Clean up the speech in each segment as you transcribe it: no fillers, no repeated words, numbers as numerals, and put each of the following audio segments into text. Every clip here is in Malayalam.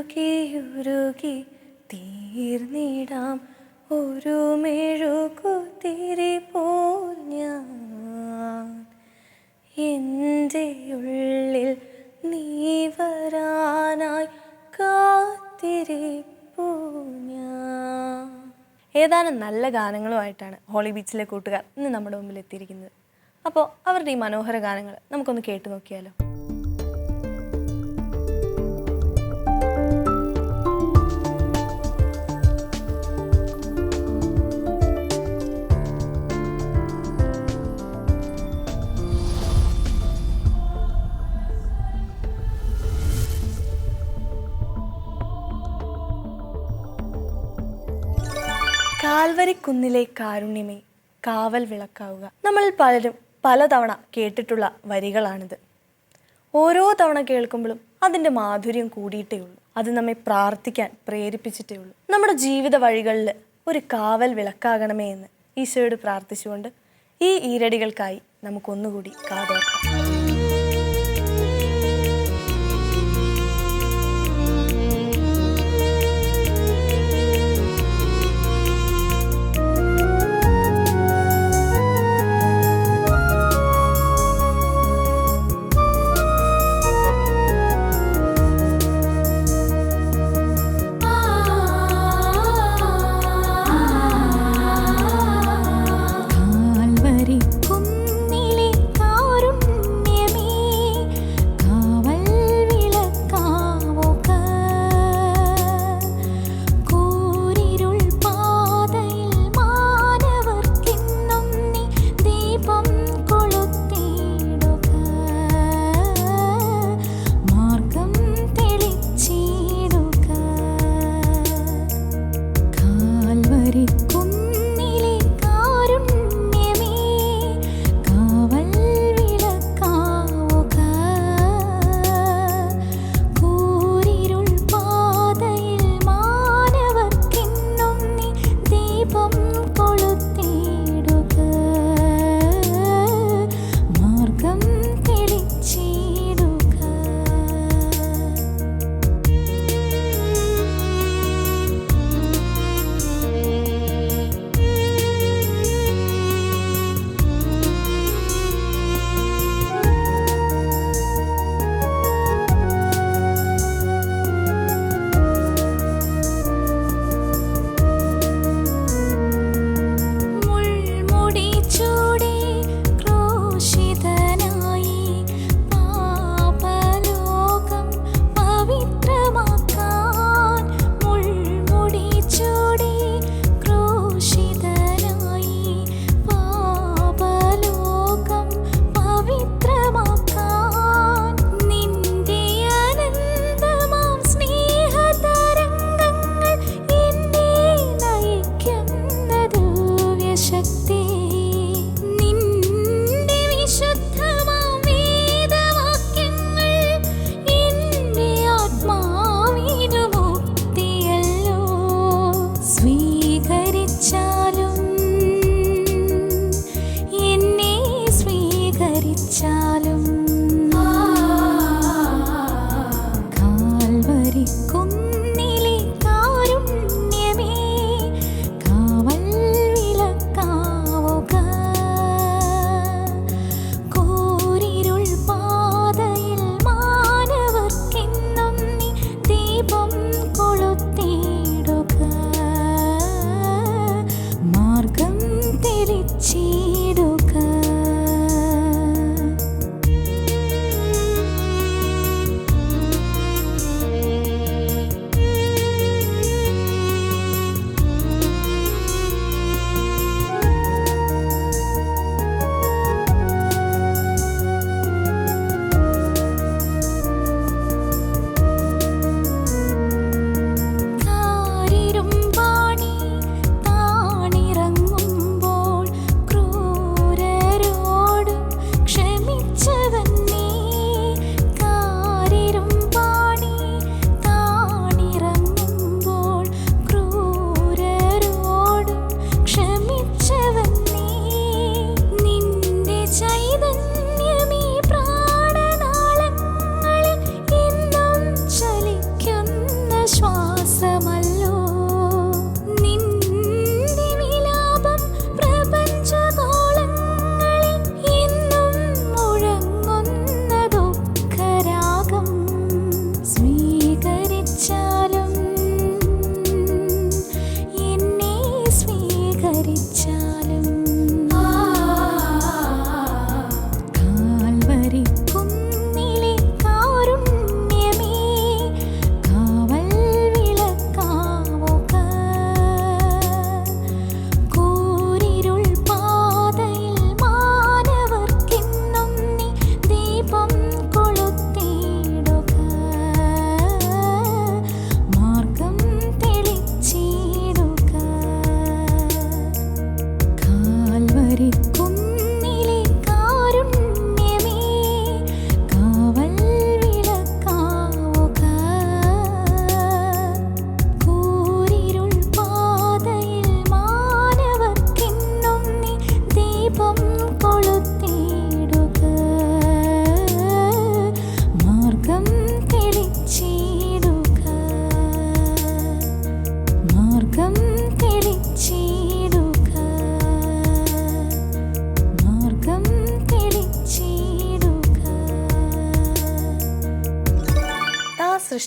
ഉരുകി തീർന്നിടാം ഒരു മെഴുകുതിരി പോൽ ഞാൻ. എൻ്റെ ഉള്ളിൽ നീ വരാനായി കാത്തിരിപ്പൂ ഞാൻ. ഏതാനും നല്ല ഗാനങ്ങളുമായിട്ടാണ് ഹോളി ബീച്ചിലെ കൂട്ടുകാർ ഇന്ന് നമ്മുടെ മുമ്പിൽ എത്തിയിരിക്കുന്നത്. അപ്പോൾ അവരുടെ ഈ മനോഹര ഗാനങ്ങൾ നമുക്കൊന്ന് കേട്ടു നോക്കിയാലോ. കാൽവരിക്കുന്നിലെ കാരുണ്യമേ കാവൽ വിളക്കാവുക. നമ്മളിൽ പലരും പലതവണ കേട്ടിട്ടുള്ള വരികളാണിത്. ഓരോ തവണ കേൾക്കുമ്പോഴും അതിൻ്റെ മാധുര്യം കൂടിയിട്ടേ ഉള്ളൂ. അത് നമ്മെ പ്രാർത്ഥിക്കാൻ പ്രേരിപ്പിച്ചിട്ടേ ഉള്ളൂ. നമ്മുടെ ജീവിത വഴികളിൽ ഒരു കാവൽ വിളക്കാകണമേ എന്ന് ഈശോയോട് പ്രാർത്ഥിച്ചുകൊണ്ട് ഈ ഈരടികൾക്കായി നമുക്കൊന്നുകൂടി കാതോർക്കാം.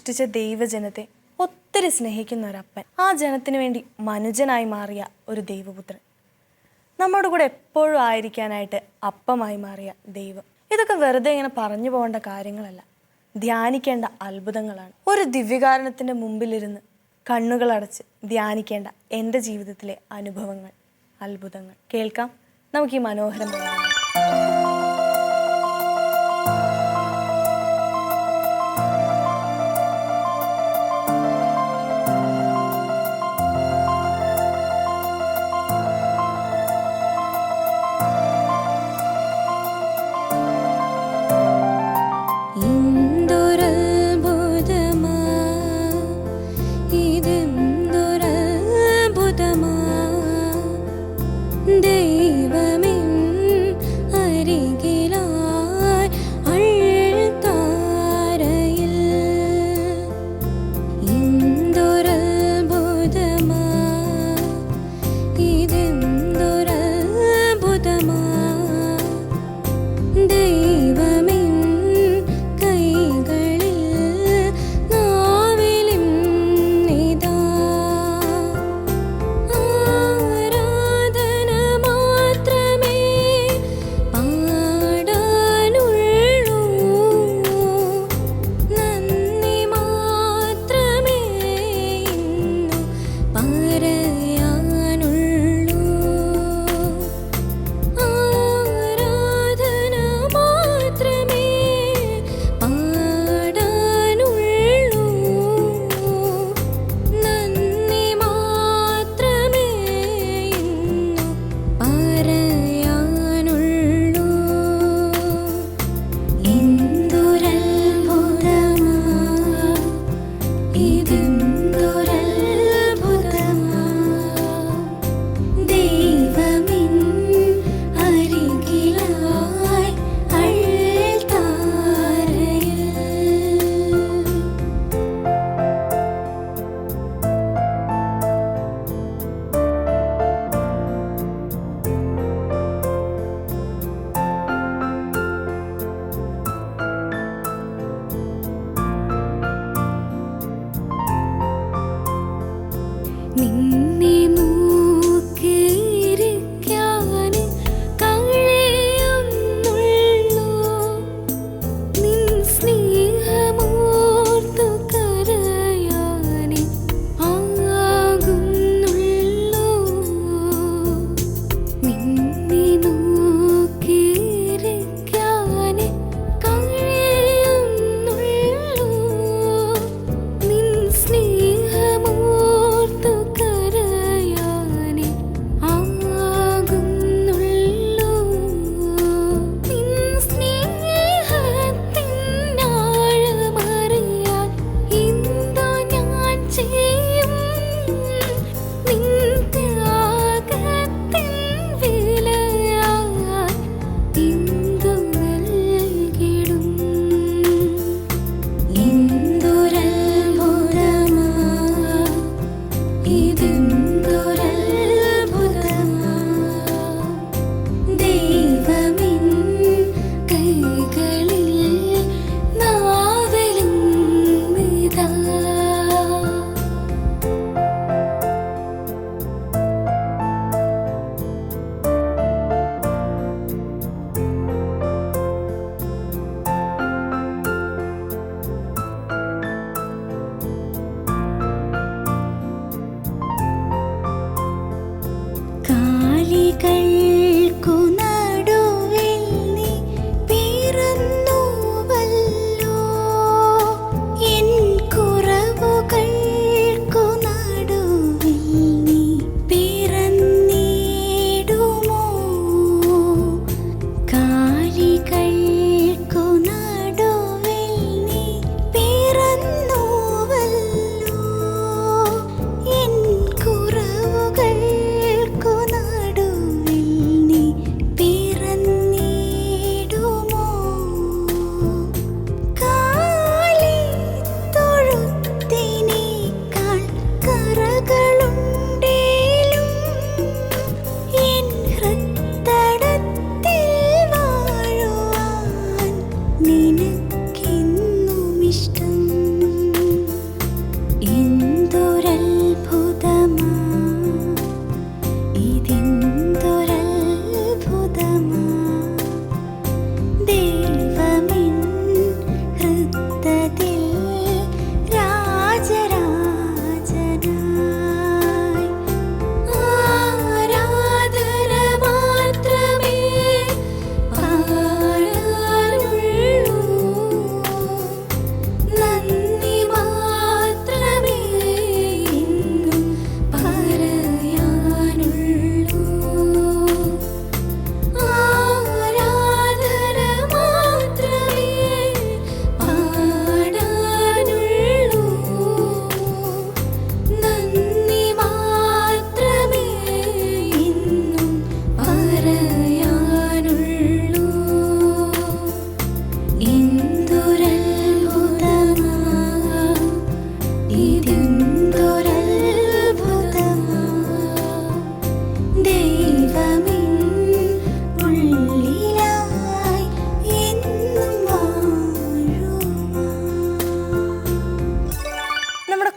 സൃഷ്ടിച്ച ദൈവജനത്തെ ഒത്തിരി സ്നേഹിക്കുന്ന ഒരപ്പൻ, ആ ജനത്തിന് വേണ്ടി മനുജനായി മാറിയ ഒരു ദൈവപുത്രൻ, നമ്മുടെ കൂടെ എപ്പോഴും ആയിരിക്കാനായിട്ട് അപ്പമായി മാറിയ ദൈവം. ഇതൊക്കെ വെറുതെ ഇങ്ങനെ പറഞ്ഞു പോകേണ്ട കാര്യങ്ങളല്ല, ധ്യാനിക്കേണ്ട അത്ഭുതങ്ങളാണ്. ഒരു ദിവ്യകാരണത്തിൻ്റെ മുമ്പിലിരുന്ന് കണ്ണുകളടച്ച് ധ്യാനിക്കേണ്ട എൻ്റെ ജീവിതത്തിലെ അനുഭവങ്ങൾ, അത്ഭുതങ്ങൾ കേൾക്കാം നമുക്ക് ഈ മനോഹരമായ.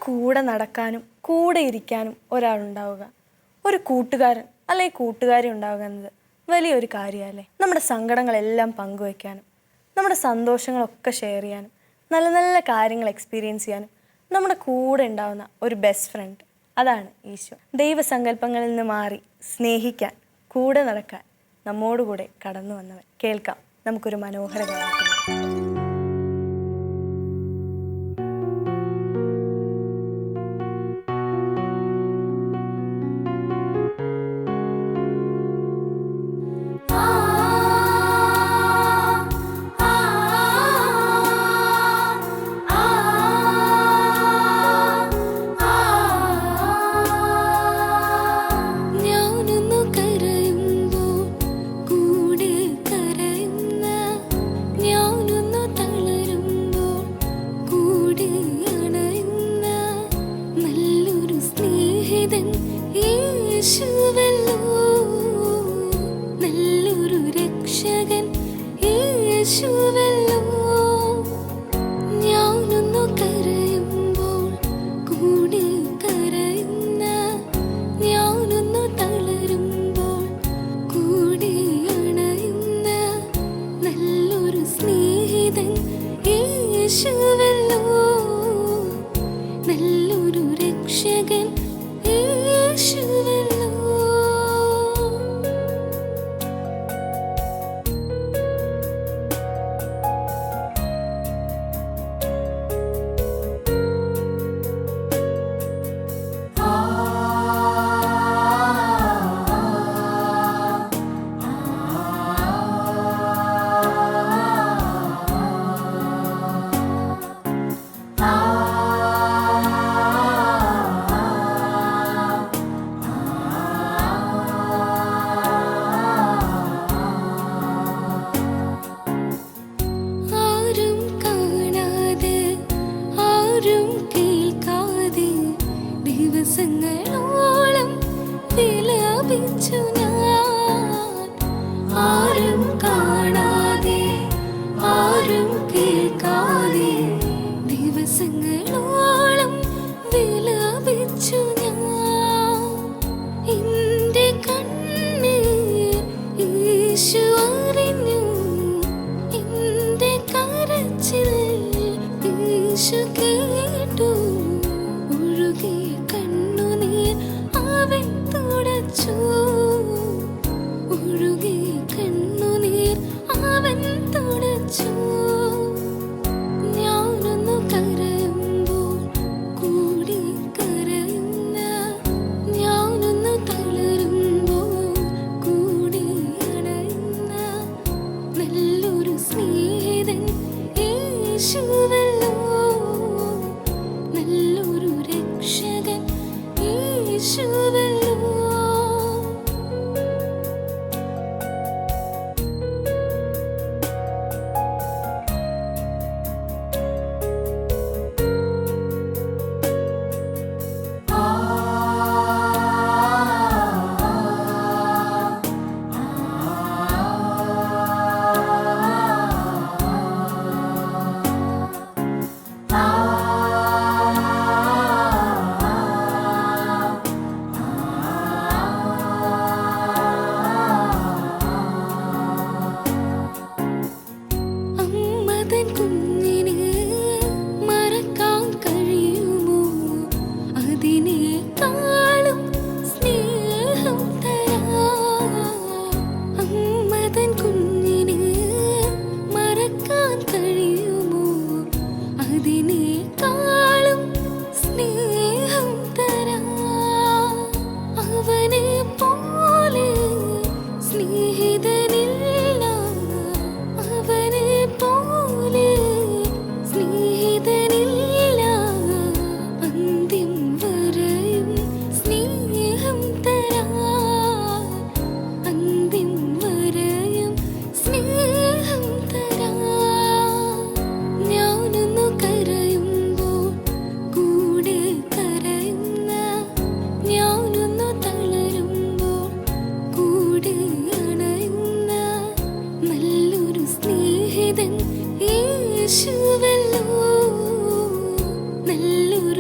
കൂടെ നടക്കാനും കൂടെ ഇരിക്കാനും ഒരാളുണ്ടാവുക, ഒരു കൂട്ടുകാരൻ അല്ലെങ്കിൽ കൂട്ടുകാരി ഉണ്ടാവുക എന്നത് വലിയൊരു കാര്യമല്ലേ. നമ്മുടെ സങ്കടങ്ങളെല്ലാം പങ്കുവയ്ക്കാനും നമ്മുടെ സന്തോഷങ്ങളൊക്കെ ഷെയർ ചെയ്യാനും നല്ല നല്ല കാര്യങ്ങൾ എക്സ്പീരിയൻസ് ചെയ്യാനും നമ്മുടെ കൂടെ ഉണ്ടാവുന്ന ഒരു ബെസ്റ്റ് ഫ്രണ്ട്, അതാണ് ഈശോ. ദൈവസങ്കല്പങ്ങളിൽ നിന്ന് മാറി സ്നേഹിക്കാൻ, കൂടെ നടക്കാൻ നമ്മോടുകൂടെ കടന്നു വന്നവൻ. കേൾക്കാം നമുക്കൊരു മനോഹര ഗാനം.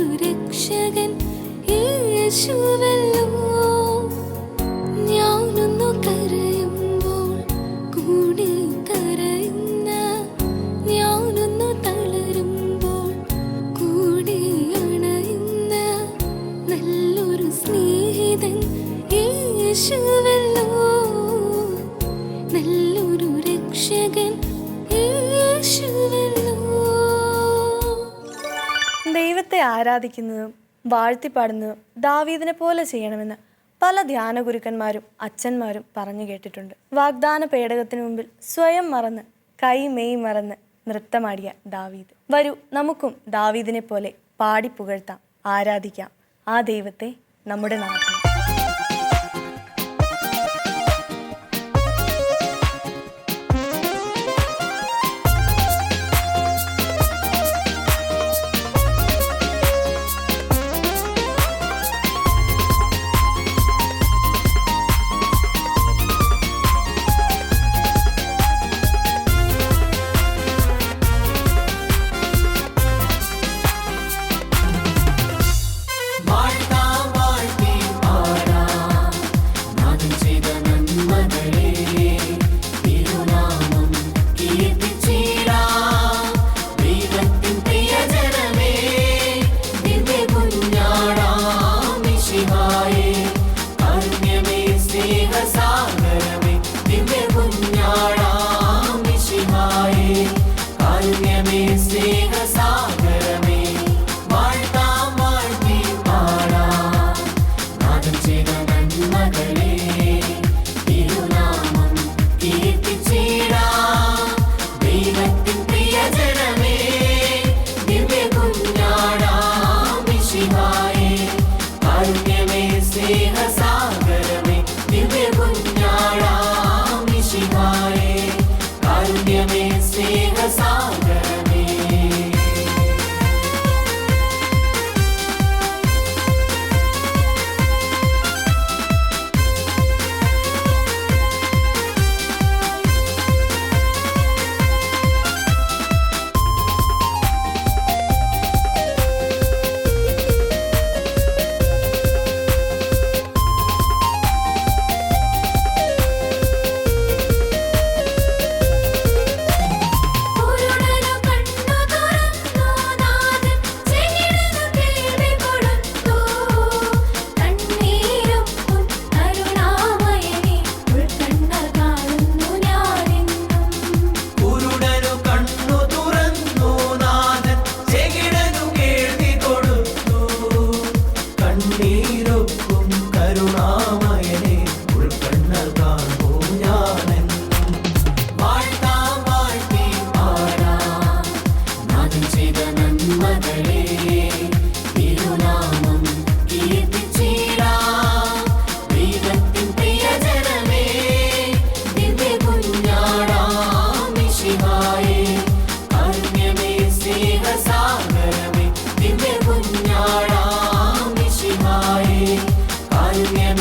നല്ലൊരു രക്ഷകൻ യേശുവല്ലോ. ഞാനൊന്നു കരയുമ്പോൾ കൂടെ കരയുന്ന, ഞാനൊന്നു തളരുമ്പോൾ കൂടെ അണയുന്ന നല്ലൊരു സ്നേഹിതൻ യേശുവല്ലോ. നല്ലൊരു രക്ഷകൻ യേശുവല്ലോ. ദൈവത്തെ ആരാധിക്കുന്നതും വാഴ്ത്തിപ്പാടുന്നതും ദാവീദിനെ പോലെ ചെയ്യണമെന്ന് പല ധ്യാനഗുരുക്കന്മാരും അച്ഛന്മാരും പറഞ്ഞു കേട്ടിട്ടുണ്ട്. വാഗ്ദാന പേടകത്തിന് മുമ്പിൽ സ്വയം മറന്ന് കൈ മെയ് മറന്ന് നൃത്തമാടിയ ദാവീദ്. വരൂ, നമുക്കും ദാവീദിനെ പോലെ പാടി പുകഴ്ത്താം, ആരാധിക്കാം ആ ദൈവത്തെ, നമ്മുടെ നാഥനെ.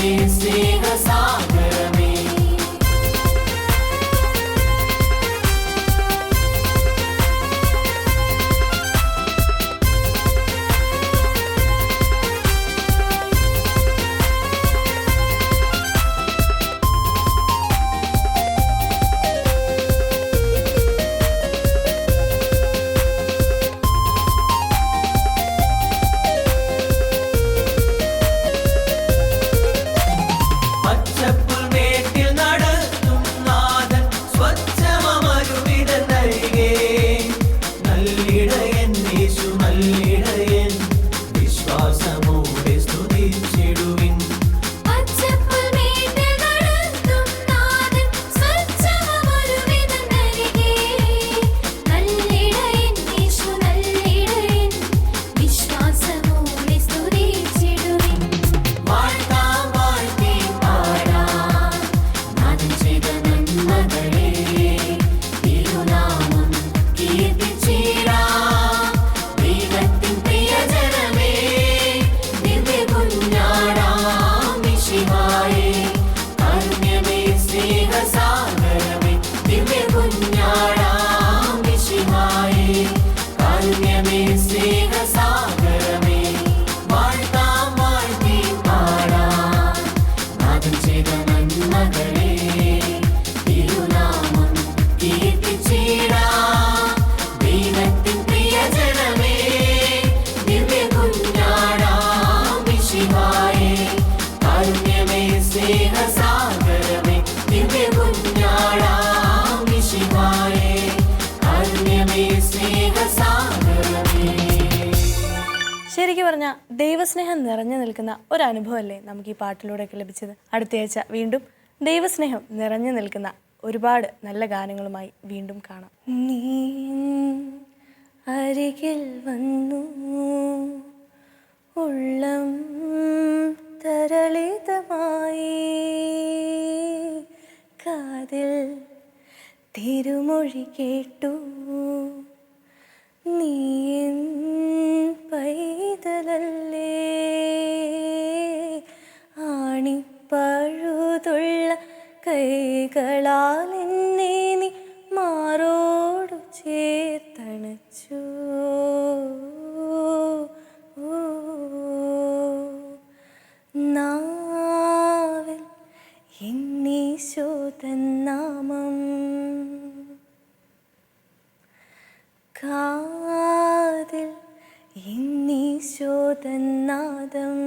Miss ശരിക്കും പറഞ്ഞാൽ ദൈവസ്നേഹം നിറഞ്ഞു നിൽക്കുന്ന ഒരു അനുഭവമല്ലേ നമുക്ക് ഈ പാട്ടിലൂടെയൊക്കെ ലഭിച്ചത്. അടുത്തയാഴ്ച വീണ്ടും ദൈവസ്നേഹം നിറഞ്ഞു നിൽക്കുന്ന ഒരുപാട് നല്ല ഗാനങ്ങളുമായി വീണ്ടും കാണാം. നീ അരികിൽ വന്നു ഉള്ളം തരളിതമായി കാതിൽ തിരുമൊഴി കേട്ടു നീ എൻ പൈതലല്ലേ ആണിപ്പഴുതുള്ള കൈകളാൽ എന്നെ നീ മാറോടു ചേർത്തണച്ചു. നാവിൽ എന്നീശോതൻ നാമം കാതിൽ എന്നീശോതൻ നാദം